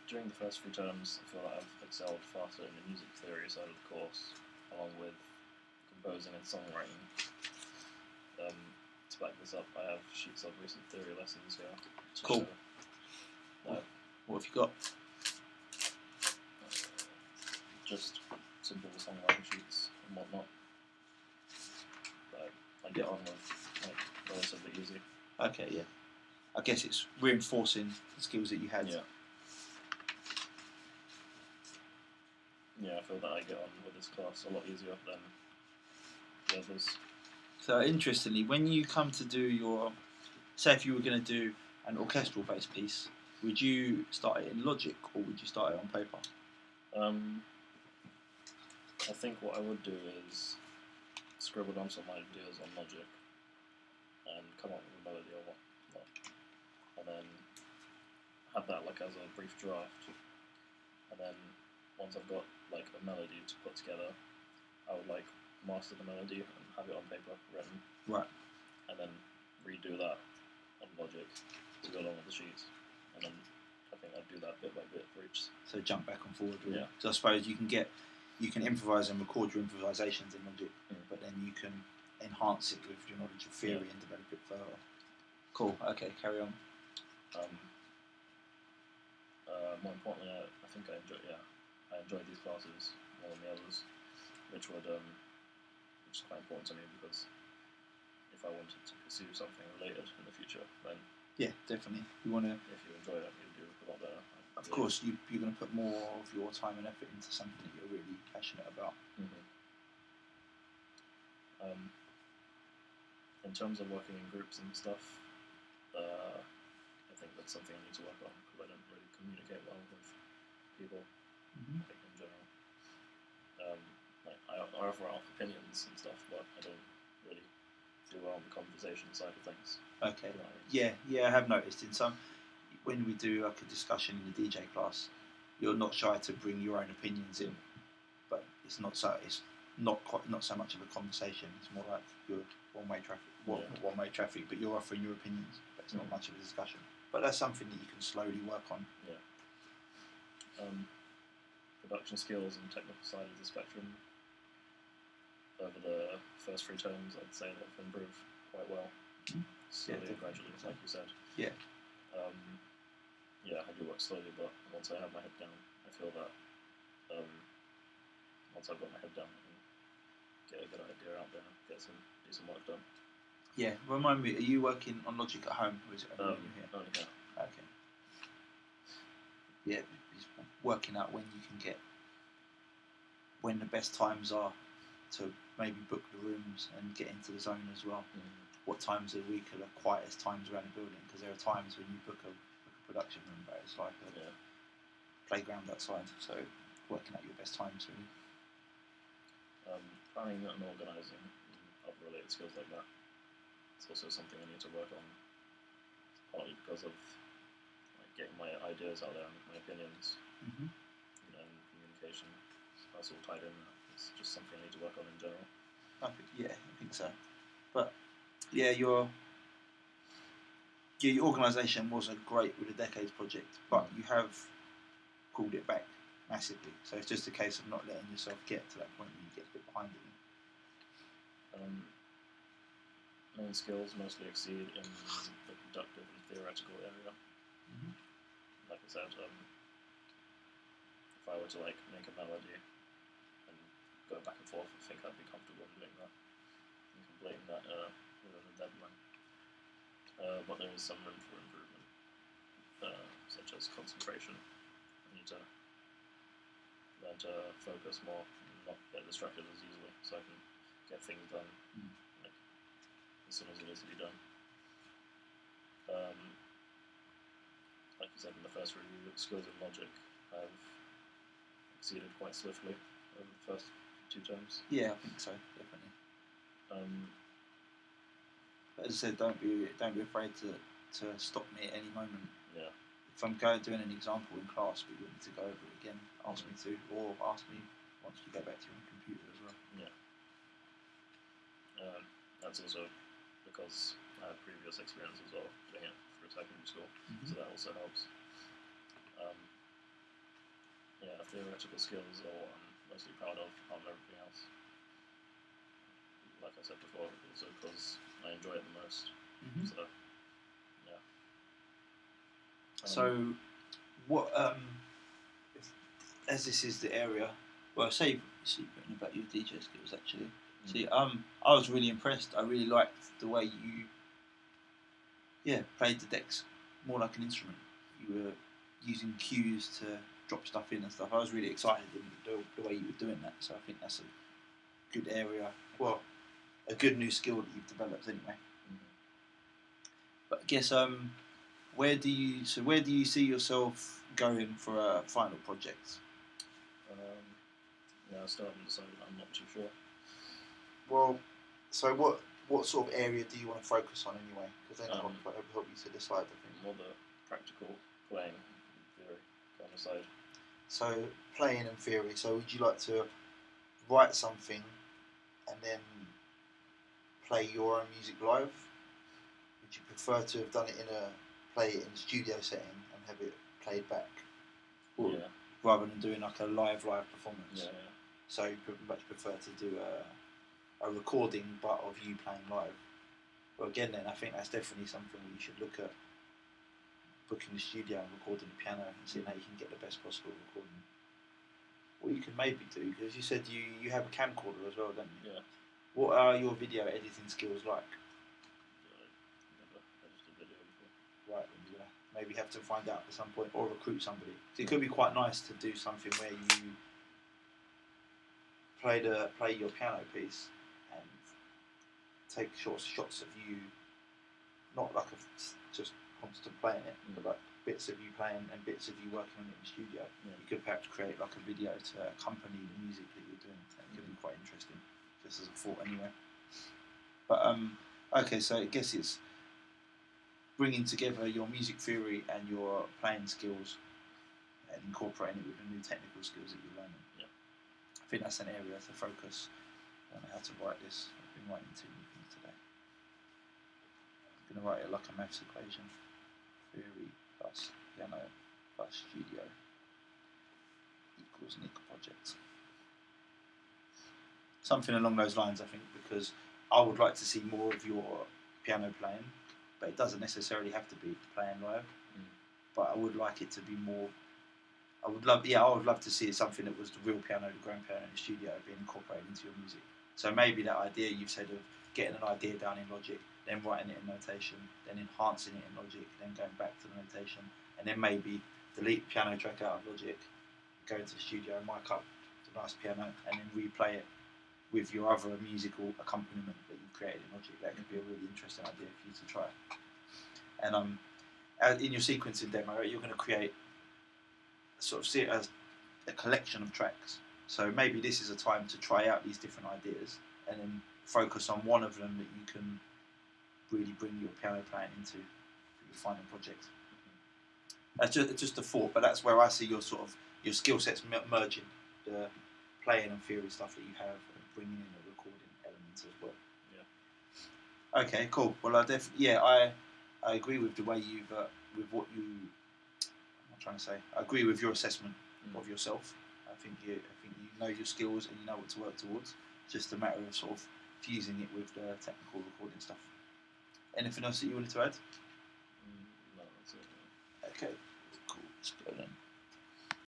During the first 3 terms, I feel like I've excelled faster in the music theory side of the course, along with composing and songwriting. To back this up, I have sheets of recent theory lessons here. Cool. What have you got? Just simple songwriting sheets and whatnot. But I get on with relatively easy. Okay, yeah. I guess it's reinforcing the skills that you had. Yeah. Yeah, I feel that I get on with this class a lot easier than the others. So interestingly, when you come to do your, say if you were going to do an orchestral based piece, would you start it in Logic or would you start it on paper? I think what I would do is scribble down some ideas on Logic and come up with a melody or whatnot, and then have that like as a brief draft. And then once I've got like a melody to put together, I would like master the melody and have it on paper written. Right. And then redo that on Logic to go along with the sheets. And then I think I'd do that bit by bit for each. So jump back and forward. Really. Yeah. So I suppose you can improvise and record your improvisations in Logic, but then you can enhance it with your knowledge of theory and develop it further. Cool. Okay, carry on. More importantly, I think I enjoyed these classes more than the others, which is quite important to me because if I wanted to pursue something related in the future, then yeah, definitely. You want to. If you enjoy it, you do a lot better. Of course, you're going to put more of your time and effort into something that you're really passionate about. In terms of working in groups and stuff, I think that's something I need to work on because I don't really communicate well with people, like in general. I offer out opinions and stuff, but I don't really do well on the conversation side of things. Okay. Yeah, I have noticed when we do like a discussion in the DJ class, you're not shy to bring your own opinions in, but it's not so much of a conversation. It's more like you're one-way traffic, but you're offering your opinions, but it's not much of a discussion. But that's something that you can slowly work on. Yeah. Production skills and technical side of the spectrum. Over the first 3 terms, I'd say they've improved quite well. Slowly and gradually, like you said. Yeah. I do work slowly, but once I have my head down, I feel that once I've got my head down, I can get a good idea out there, do some work done. Yeah, remind me, are you working on Logic at home, or is it only here? Only here. Okay. Yeah, it's working out when the best times are to maybe book the rooms and get into the zone as well. What times of the week are the quietest times around the building? Because there are times when you book a production room, but it's like a playground outside. So working out your best times, really. Planning and organising and other related skills like that. It's also something I need to work on, partly because of getting my ideas out there and my opinions, and communication. That's all tied in. It's just something I need to work on in general. I think so. But yeah, your organisation wasn't great with the Decades project, but you have pulled it back massively. So it's just a case of not letting yourself get to that point where you get a bit behind it. Main skills mostly exceed in the conductive and theoretical area. Like I said, if I were to make a melody and go back and forth, I think I'd be comfortable in doing that and completing that within the deadline. But there is some room for improvement, such as concentration. I need to learn to focus more and not get distracted as easily, so I can get things done as soon as it needs to be done. Like you said in the first review, skills in Logic have exceeded quite swiftly over the first 2 terms. Yeah, I think so, definitely. But as I said, don't be afraid to stop me at any moment. Yeah. If I'm doing an example in class, but you want me to go over it again, ask me to, or ask me once you go back to your own computer as well. Yeah. That's also because I had previous experience as well doing it through secondary school, so that also helps. theoretical skills are what I'm mostly proud of out of everything else. Like I said before, also because I enjoy it the most. Mm-hmm. So, yeah. So, what as this is the area, well, say you've written about your DJ skills actually. See, I was really impressed. I really liked the way you, played the decks more like an instrument. You were using cues to drop stuff in and stuff. I was really excited in the way you were doing that. So I think that's a good area. Well, a good new skill that you've developed anyway. But I guess where do you see yourself going for a final project? I still haven't decided. I'm not too sure. Well, so what sort of area do you want to focus on anyway? Because then I'll help you to decide. I think more the practical playing theory kind of side. So playing and theory. So would you like to write something and then play your own music live? Would you prefer to have done it play it in a studio setting and have it played back? Or rather than doing like a live performance? Yeah. So you much prefer to do a recording but of you playing live? Well, again then, I think that's definitely something you should look at, booking the studio and recording the piano and seeing how you can get the best possible recording. What you can maybe do, because you said you have a camcorder as well, don't you? Yeah. What are your video editing skills like? Never edited a video before. Right, then you're going to maybe have to find out at some point, or recruit somebody. So it could be quite nice to do something where you play your piano piece and take shots of you, not like just constant playing it, but like bits of you playing and bits of you working on it in the studio. Yeah. You could perhaps create like a video to accompany the music that you're doing. That could be quite interesting, just as a thought anyway. But okay, so I guess it's bringing together your music theory and your playing skills and incorporating it with the new technical skills that you're learning. Yeah. I think that's an area to focus. I don't know how to write this. I've been writing too many things today. I'm going to write it like a maths equation. Theory plus piano plus studio equals Nick project. Something along those lines, I think, because I would like to see more of your piano playing, but it doesn't necessarily have to be playing live. But I would like it to be more. I would love to see something that was the real piano, the grand piano in the studio, being incorporated into your music. So maybe that idea you've said of getting an idea down in Logic, then writing it in notation, then enhancing it in Logic, then going back to the notation, and then maybe delete the piano track out of Logic, go into the studio, mic up the nice piano, and then replay it with your other musical accompaniment that you've created in Logic. That could be a really interesting idea for you to try. And in your sequencing demo, you're going to create a collection of tracks. So maybe this is a time to try out these different ideas and then focus on one of them that you can really bring your piano playing into for your final project. That's just a thought, but that's where I see your skill sets merging the playing and theory stuff that you have and bringing in the recording elements as well. Yeah. Okay, cool. Well, I agree with the way you've with what you. I'm trying to say. I agree with your assessment of yourself. I think you know your skills and you know what to work towards. It's just a matter of sort of fusing it with the technical recording stuff. Anything else that you wanted to add?